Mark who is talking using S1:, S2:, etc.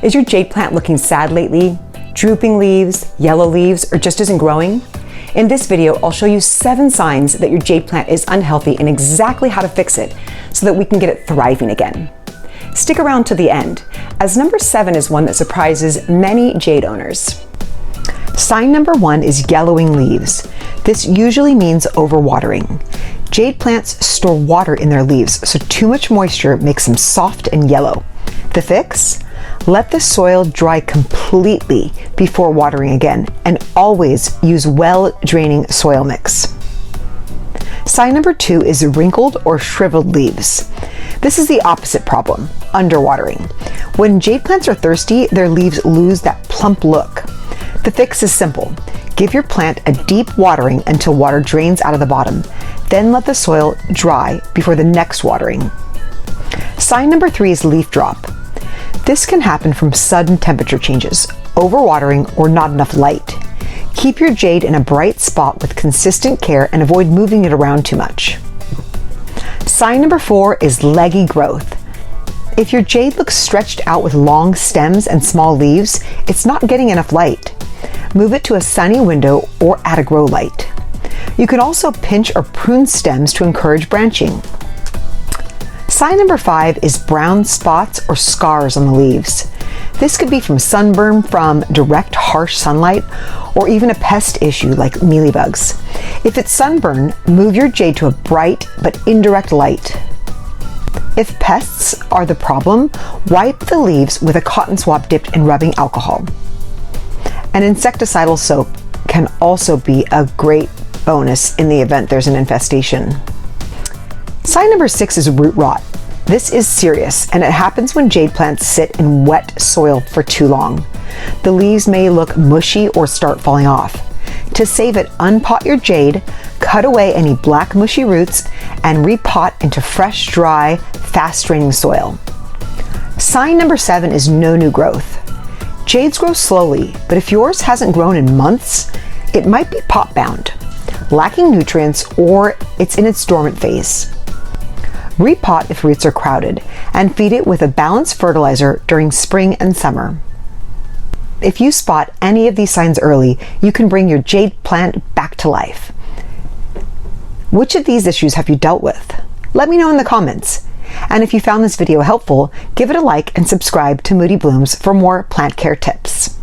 S1: Is your jade plant looking sad lately? Drooping leaves, yellow leaves, or just isn't growing? In this video, I'll show you 7 signs that your jade plant is unhealthy and exactly how to fix it so that we can get it thriving again. Stick around to the end, as number 7 is one that surprises many jade owners. Sign number 1 is yellowing leaves. This usually means overwatering. Jade plants store water in their leaves, so too much moisture makes them soft and yellow. The fix? Let the soil dry completely before watering again, and always use well-draining soil mix. Sign number 2 is wrinkled or shriveled leaves. This is the opposite problem, underwatering. When jade plants are thirsty, their leaves lose that plump look. The fix is simple. Give your plant a deep watering until water drains out of the bottom. Then let the soil dry before the next watering. Sign number 3 is leaf drop. This can happen from sudden temperature changes, overwatering, or not enough light. Keep your jade in a bright spot with consistent care and avoid moving it around too much. Sign number 4 is leggy growth. If your jade looks stretched out with long stems and small leaves, it's not getting enough light. Move it to a sunny window or add a grow light. You can also pinch or prune stems to encourage branching. Sign number 5 is brown spots or scars on the leaves. This could be from sunburn from direct harsh sunlight or even a pest issue like mealybugs. If it's sunburn, move your jade to a bright but indirect light. If pests are the problem, wipe the leaves with a cotton swab dipped in rubbing alcohol. An insecticidal soap can also be a great bonus in the event there's an infestation. Sign number 6 is root rot. This is serious, and it happens when jade plants sit in wet soil for too long. The leaves may look mushy or start falling off. To save it, unpot your jade, cut away any black mushy roots, and repot into fresh, dry, fast-draining soil. Sign number 7 is no new growth. Jades grow slowly, but if yours hasn't grown in months, it might be pot-bound, lacking nutrients, or it's in its dormant phase. Repot if roots are crowded, and feed it with a balanced fertilizer during spring and summer. If you spot any of these signs early, you can bring your jade plant back to life. Which of these issues have you dealt with? Let me know in the comments. And if you found this video helpful, give it a like and subscribe to Moody Blooms for more plant care tips.